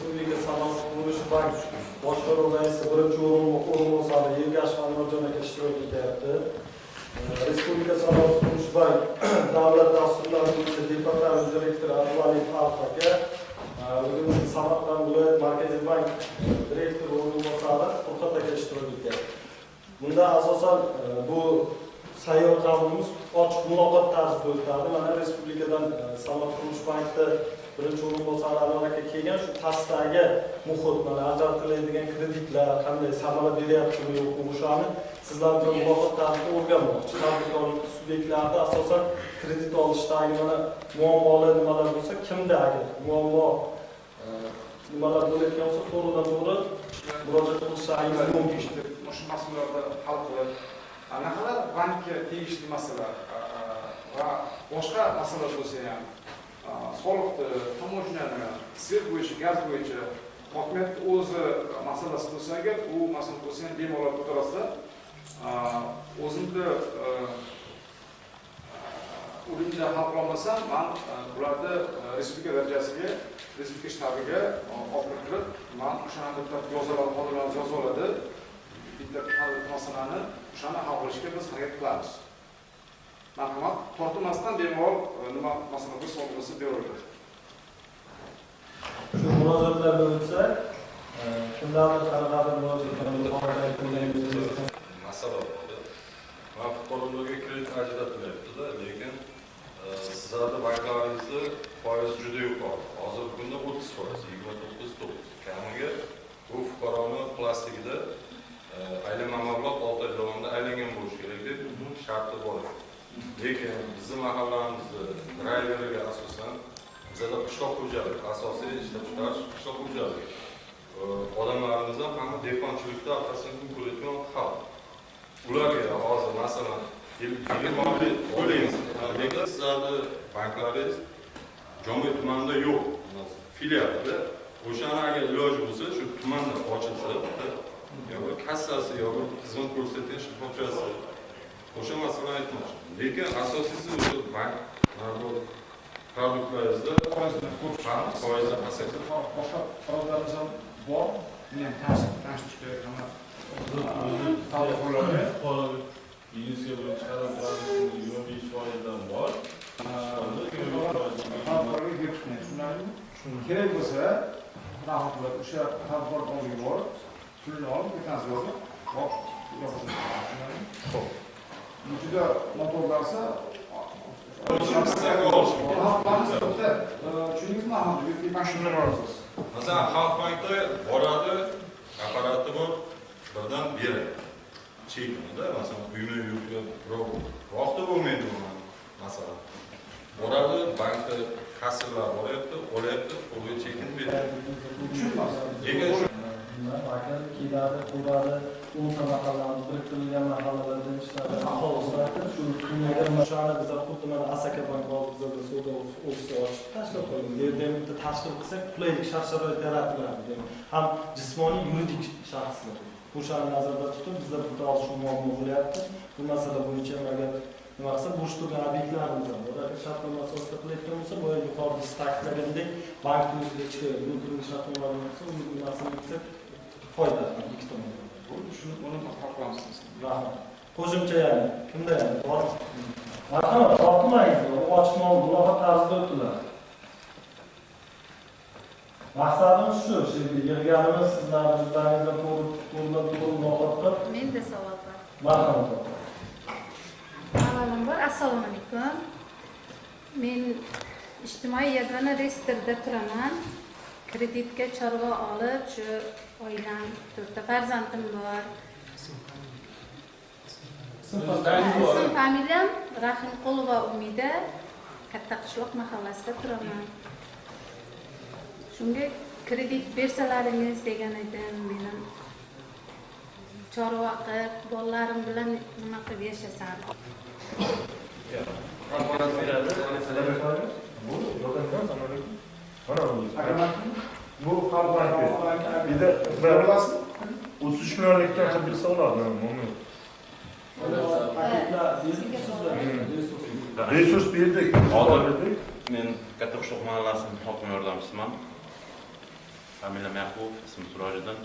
Respublika sanoat qurilishi bank boshqaruv raisi birinchi o'rinbosari Ergashev Anvarjon aka ishtirok etyapti. Respublika sanoat qurilishi bank davlat dasturlari bo'yicha departament direktori Abduvaliyev Farruh aka, o'zimizning Samarqand viloyat Markaziy bank direktori o'rinbosari Furqat aka ishtirok etyapti. Bunda asosan bu sayyor qabulimiz ochiq muloqot tarzida o'tadi. Mana respublikadan sanoat qurilish bankda birinchi o'rinbosar Anvar aka kelgan, shu tasdagi muhit, mana ajratiladigan kreditlar qanday samara beryaptimi yo'qmi, o'shani sizlar bilan muloqot tarzida o'rganmoqchi. Tadbirkorlik subyektlarida asosan kredit olishdagi mana muammolar nimalar bo'lsa, kimda agar muammo nimalar bo'layotgan bo'lsa, to'g'ridan-to'g'ri murojaat qilishingiz mumkin. Shu masalalarni hal qilib, naqadar bankka tegishli masalalar va boshqa masalalar bo'lsa ham soliqni, tamoshani, svet bo'yicha, gaz bo'yicha hokimiyat o'zi masalasi bo'lsa agar, u masala bo'lsa ham bemalol ko'tarsa, o'zimni o'rinda hal qilolmasam, men bularni respublika darajasiga, respublika shtabiga olib kirib, men o'shani bitta yozalar, xodimlarimiz yozib oladi. Bitta masalani o'shani hal qilishga biz harakat qilamiz. Marhamat, tortmasdan bemalol nima masalada sog'liqsi beriladi. Shu murojaatlarga o'tsak, kimlarning qanaqa murojaatlarni masala bor. Men fuqarolarga kredit ajratilyapti-da, lekin sizlarda banklaringizda foiz juda yuqori. Hozirgi kunda 30%, 29.9. Kamiga bu fuqaroni plastikida aylanma mablag' 6 oy davomida aylangan bo'lishi kerak deb sharti bor. Lekin bizning mahallamizda drayveriga asosan bizada qishloq xo'jaligi, asosiy ishlab chiqarish qishloq xo'jaligi. Odamlarimizdan hamma dehqonchilikda orqasidan kun ko'rayotgan xalq. Ularga hozir masalan moliy to'laymiz. Lekin sizlarni banklaringiz Jomboy tumanida yo'q. Filialda o'shani agar iloji bo'lsa, shu tumanda ochilsa, yoki kassasi yoki xizmat ko'rsatish shoxobchasi o'sha masalani aytmoqchi. Lekin asosiysi o'sha bank bu produktlaringizda foizdan ko'p foizdan pasayadi. Boshqa qarorlarimiz ham bor. Men ham tasdiq kerak hamma. Tadbirkorlarga biznesga bo'lib chiqarib turadigan 25%dan bor. Tadbirkorlarga kelib chiqmaydi. Shundan kerak bo'lsa, rahmatlar o'sha tadbirkorlarga borib, pulni olib, ketasiz yozib, xo'p. Juda motor bo'lsa, tushundingizmi? Mashinalar orasiz. Masalan, Xalq bankda boradi, apparati bor, birdan beradi. Chekida, masalan, uyni yo'qga birov vaqti bo'lmaydi bu masalan. Boradi, bankda kassirlar boryapti, olyapti, qo'lga chekin beradi. Lekin Bakar keladi, qo'radi, 10 mahallamiz biriktirilgan mahallalardan ishladi. Aholisi shu kunlarda o'shani bizlar xuddi mana Asaka bank oldida savdo ofisi ochib tashlab qo'ygan. Yerda bitta tashkil qilsak, qulaylik shart-sharoit yaratiladi. Ham jismoniy yuridik shaxslar. O'shani nazarda tutib, bizda bitta shu muammo bo'lyapti. Bu masala bo'yicha agar nima qilsa, bo'sh turgan obyektlarimiz bor. Agar shartnoma asosida qilayotgan bo'lsa, bu yuqorida ta'kidlagandek bank o'ziga chiqadi. Bu shartnomalar bo'lsa, uni nimasini qilsak foyda ikki tomon. Shuni uni hal qilamiz. Rahmat. Qo'shimcha yana kimda yana bor? Marhamat, tortmaysiz. Ochiq muloqot tarzida o'tdilar. Maqsadimiz shu, yig'ganimiz sizlarning juzdangizda to'g'ri muloqot qilib. Menda savol bor. Marhamat. Avvalambor assalomu alaykum. Men ijtimoiy yagona reyestrda turaman. Kreditga chorva olib, shu oilam, 4 ta farzandim bor. Ism familiyam Rahimqulova Umida, Katta qishloq mahallasida turaman. Shunga kredit bersalaringiz degan edim, menim chorva qilib, bolalarim bilan nima qilib yashasam. Bu Xalq banki. Bir de 33 milyonlikdan qilib bersa bo'ladi. Resurs berdik. Men Katta qishloq mahallasining hokim yordamchisiman. Familiyam Yaqub, ismim Sirojidin.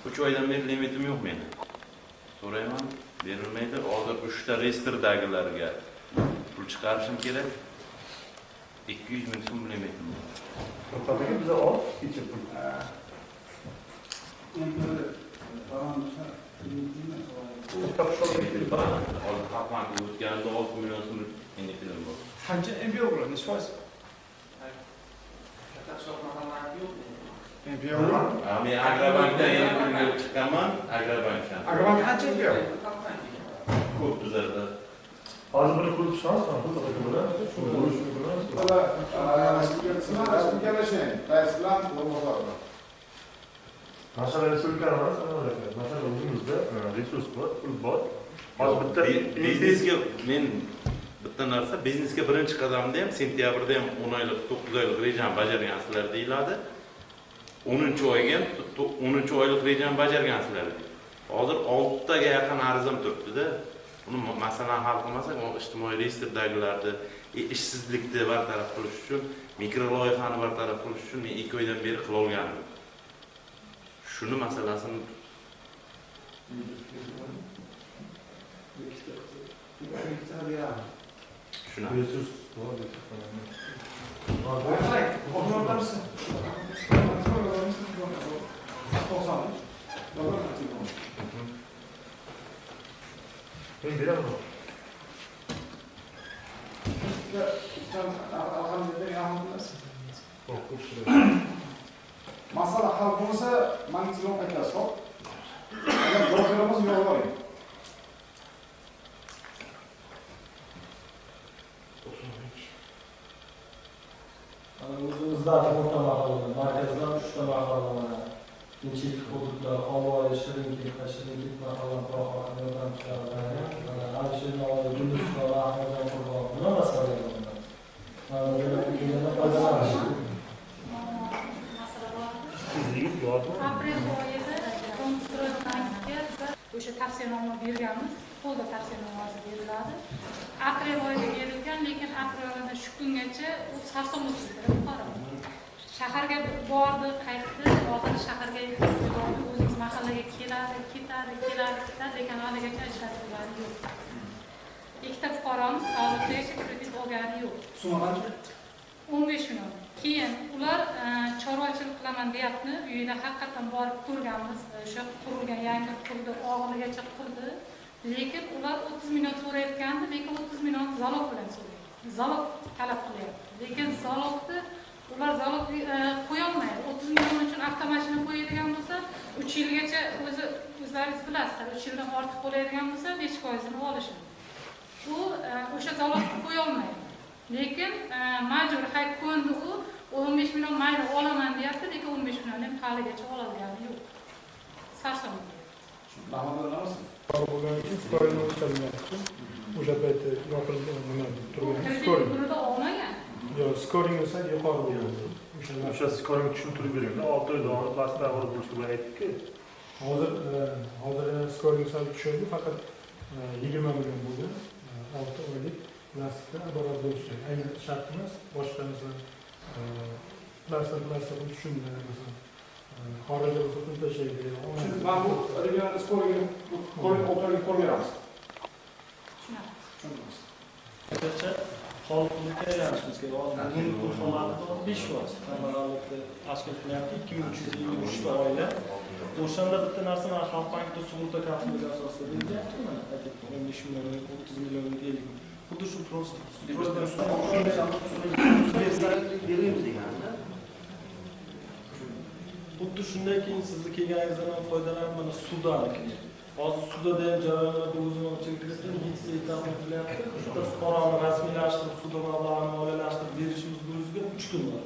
3 oydan beri limitim yo'q meni. So'rayman, berilmaydi. Hozir 3 ta reyestrdagilarga pul chiqarishim kerak. 200 ming so'm limitim bor. To'xtatga biza ol, kechib pul. Hozir Xalqbank o'tganida 6 million so'm limitim bor. Qancha MBO bo'ladi? Necha foiz? MBO. Men Agrobankdan yana pulga chiqaman, Agrobankdan. Agrobank qancha MBO? Ko'p bizlarda. Hozir buni ko'rib chiqamiz, to'xtatga bilan. Masalan, respublikani emas, masalan, o'zimizda resurs bor, pul bor. Hozir bitta biznesga men bitta narsa, biznesga birinchi qadamda ham sentyabrda ham 10 oylik, 9 oylik rejani bajargansizlar deyiladi. 10-oyga 10-oylik rejani bajargansizlar. Hozir 6 taga yaqin arizim turibdi-da. Buni masalan hal qilmasak, ijtimoiy reyestrdagilarni ishsizlikni bartaraf qilish uchun, mikro-loyihani bartaraf qilish uchun men 2 oydan beri qila olganim. Shuni masalasini shuna. resurs bor. Men beraman. Masala hal bo'lsa, men telefon qaytasiz, xo'p? Agar javob beramiz, yo'llaring. O'zimizda o'rta mahalla, markazdan 3 ta mahalla, tinchlik hududlar, Havoyi, Shirinkent, Shirinkent mahalla proxorini yordamchilari, Alisher Navoiy, Guliston, Ahmadjon Qurbonov, nima masalalar bunlar? Foydalanish. Sizlik yo'qmi? Aprel oyida Komstroybankga o'sha tavsiyanoma berganmiz. Qo'lda tavsiyanomasi beriladi. Aprel oyida berilgan, lekin aprel oyida shu kungacha u sarson o'tkazdi. Shaharga bordi, qaytdi, hozir shaharga bordi, o'zingiz mahallaga keladi, ketadi, lekin haligacha ishlatilgani yo'q. Ikkita fuqaromiz hozirgacha kredit olgani yo'q. Summa qancha? 15 million. Keyin ular chorvachilik qilaman deyapti. Uyida haqiqatan borib ko'rganmiz. O'sha qurilgan yangi qurdi, og'iligacha qurdi. Lekin ular 30 million so'rayotgandi, lekin 30 million zalog bilan so'raydi. Zalog talab qilyapti. Lekin zalogni ular zalog qo'ya olmaydi. 30 million uchun avtomashina qo'yadigan bo'lsa, 3 yilgacha o'zlaringiz bilasizlar, 3 yildan ortiq bo'ladigan bo'lsa, 5%ni olishadi. U o'sha zalogni qo'ya olmaydi. Lekin majbur hay ko'ndi u 15 million mayli olaman deyapti, lekin 15 million ham haligacha ololgani yo'q. Sarson. Bo'lgan uchun skoring o'tkazilmayapti. O'sha paytda yopilgan nima turgan skoring. Pulida olmagan. Yo'q, skoring esa yuqori bo'lgan. O'sha skoring tushuntirib bering. 6 oy davomida pastda avval bo'lishni bilan aytdik-ku. Hozir skoring sal tushadi, faqat 20 million bo'ldi. 6 oylik plastikda iborat bo'lishi. Ayni shart emas, boshqa masalan plastik tushundi masalan. Xorijda bo'lsa pul tashlaydi. Siz mana bu regional skoringni o'rtaga ko'rgansiz. Tushunamiz. Hozircha soliqlikka aylanishimiz kerak. Hozir bugungi pul formati 5%. Kambag'allikni tashkil qilyapti 2323 ta oila. O'shanda bitta narsa mana Xalq bankida sug'urta kartaligi asosida beryapti. Mana aytibdi 15 million, 30 million, 50 million. Xuddi shu prosta beramiz deganda. Xuddi shundan keyin sizni kelganingizdan ham foydalanib mana sudan. Hozir sudada ham jarayonlarda o'zini ochib kirdi, litsenziya ta'min qilyapti. Bitta fuqaroni rasmiylashtirib, sud mablag'ini moliyalashtirib berishimiz o'ziga 3 kun bor.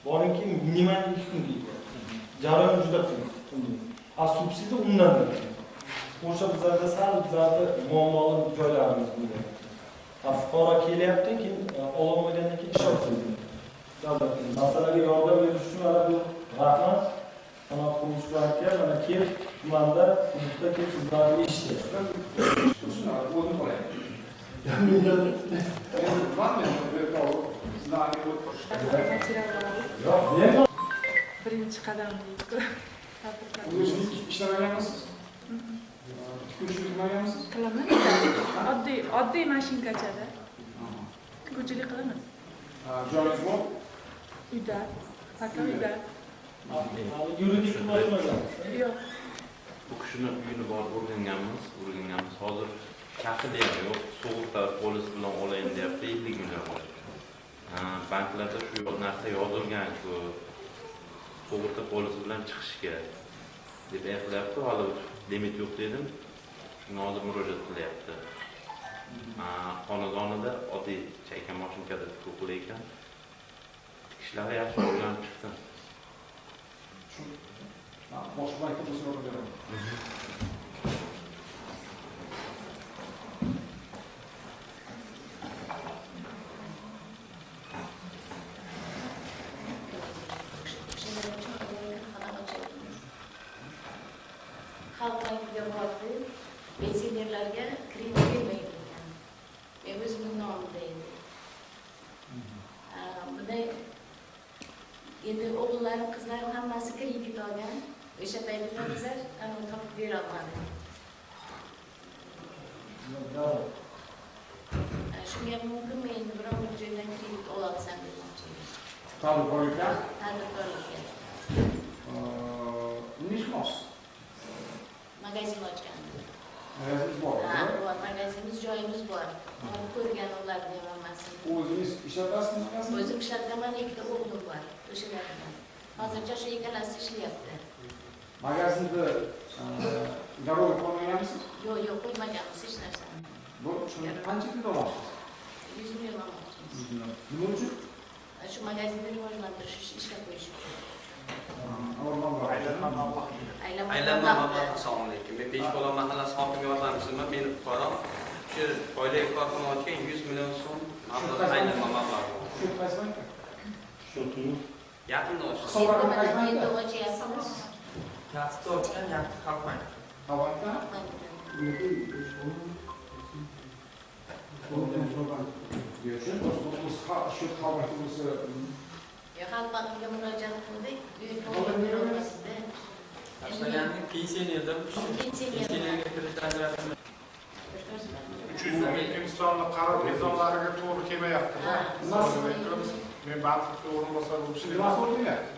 Boringki minimal 2 kun deyapti. Jarayon juda qiyin. A subsidiya undan da. O'sha bizlarda muammoli joylarimiz bo'lgan. Fuqaro kelyapti, keyin ololmagandan keyin ish olmaydi. Masalaga yordam berish uchun mana bu rahmat. Sanoat qurilish bankiga mana kelib tumanda hududda kelib sizlarni eshitdi. O'zim qo'yay. birinchi qadam deydi-ku. O'zingiz ishlamaganmisiz? Tikuvchilik qilmaganmisiz? Qilaman. Oddiy mashinkachada. Tikuvchilik qilaman. Joyingiz bor? Uyda. Faqat uyda. Yuridik bo'lmagan. Yo'q. Bu kishini uyini borib o'rganganmiz. Hozir kafili ham yo'q. Sug'urta polisi bilan olayin deyapti 50 million. Banklarda shu narsa yozilgan, shu sug'urta polisi bilan chiqishga deb aytlayapti. Hali limit yo'q dedim. Shunga hozir murojaat qilyapti. Xonadonida oddiy chayka mashinkada tikuv qilayotgan. Tikishlari yaxshi o'rganib chiqdi. Boshqa bankda bo'lsa olib beraman. Xalq bankiga bordi, pensionerlarga kredit bermaydi ekan. Men o'zimning nomimda edi. Bunday endi o'g'illarim, qizlarim hammasi kredit olgan. O'sha paytda bizlar topib bera olmadik. Shunga mumkinmi endi biror bir joydan kredit ola olsam demoqchi edim. Tadbirkorlikka? Tadbirkorlikka. Nima ish qilasiz? Magazin ochgandim. Magazinimiz bor. Bor, magazinimiz, joyimiz bor. Borib ko'rgan ularni ham hammasini. O'zingiz ishlatasizmi magazinni? O'zim ishlataman, ikkita o'g'lim bor. O'shalardan. Hozircha shu ikkalasi ishlayapti. Magazinda garov qo'ymaganmisiz? Yo'q, qo'ymaganmiz hech narsani. Bu qancha pul olasiz? 100 million olmoqchimiz. Nima uchun? Shu magazinni rivojlantirish uchun ishlab qo'yish uchun. Aylanma mablag'. Aylanma mablag'. Assalomu alaykum. Men Beshbola mahallasi hokim yordamchisiman. Men fuqaro shu oilaviy korxona 100 million so'm mablag' aylanma mablag'. Shu qaysi bankda? Yaqinda ochdi. Hisoblarni qaysi bankda? Endi ochyapmiz. Yaxshi ochgan, yaxshi xalq banki. Bankda? Shu xabar bo'lsa Xalq bankiga murojaat qildik. Tashlaganning pensionerdan pensionerga kirishdan ajratilmaydi. 300 sonli qaror mezonlariga to'g'ri kelmayapti-da. Men bandlikda o'rinbosar bo'lib nima ishlayman. so'rayapti?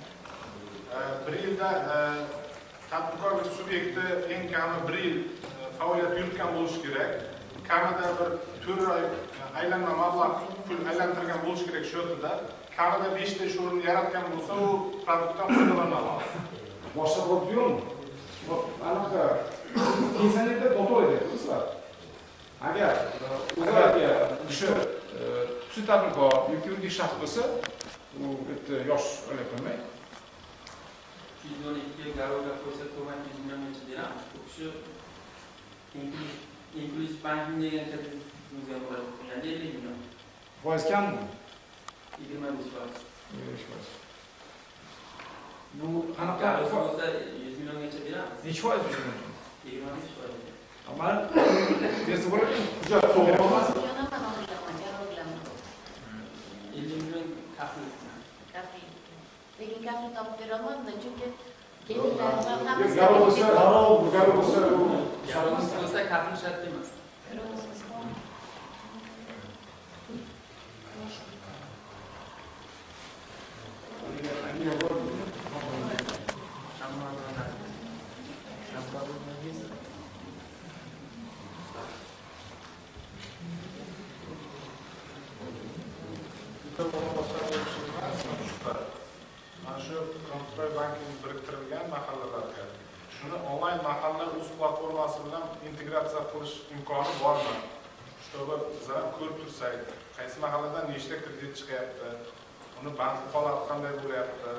Bir yilda tadbirkorlik subyekti eng kami 1 yil faoliyat yuritgan bo'lishi kerak. Kamida bir 4 oy aylanma mablag' pul aylantirgan bo'lishi kerak shu yerda. Kamida 5 ta ish o'rnini yaratgan bo'lsa, u produktdan foydalanadi. Boshqa bo'lib yo'qmi? Anaqa pensionerda to'g'ri deyapsizlar. Agar ularga shu xususiy tadbirkor yoki yuridik shaxs bo'lsa, u bitta yosh o'ylab qo'ymay. 212 garovga qo'ysa ko'mak 100 milliongacha beramiz. Bu kishi inklyuziv banking degan kreditga murojaat qilgan 50 million. Foiz kammi? 25%. Bu qanaqa Garovga bo'lsa 100 milliongacha beramiz. necha foiz bo'lishi mumkin? 25%. Ammo bersa bo'ladi. Hujjat to'g'ri emas. Yo'naman o'g'laman, jarohatlaman. 50 million kafil. Lekin kafil topib bera olmadim, chunki kelinlarim ham hammasi Garov bo'lsa u Garovsiz bo'lsa kafil shart emas. Mana shu Komstroy banking biriktirilgan mahallalarga shuni onlayn mahalla uz platformasi bilan integratsiya qilish imkoni bormi? Чтобы bizlar ko'rib tursak, qaysi mahalladan nechta kredit chiqyapti, uni bank holati qanday bo'lyapti,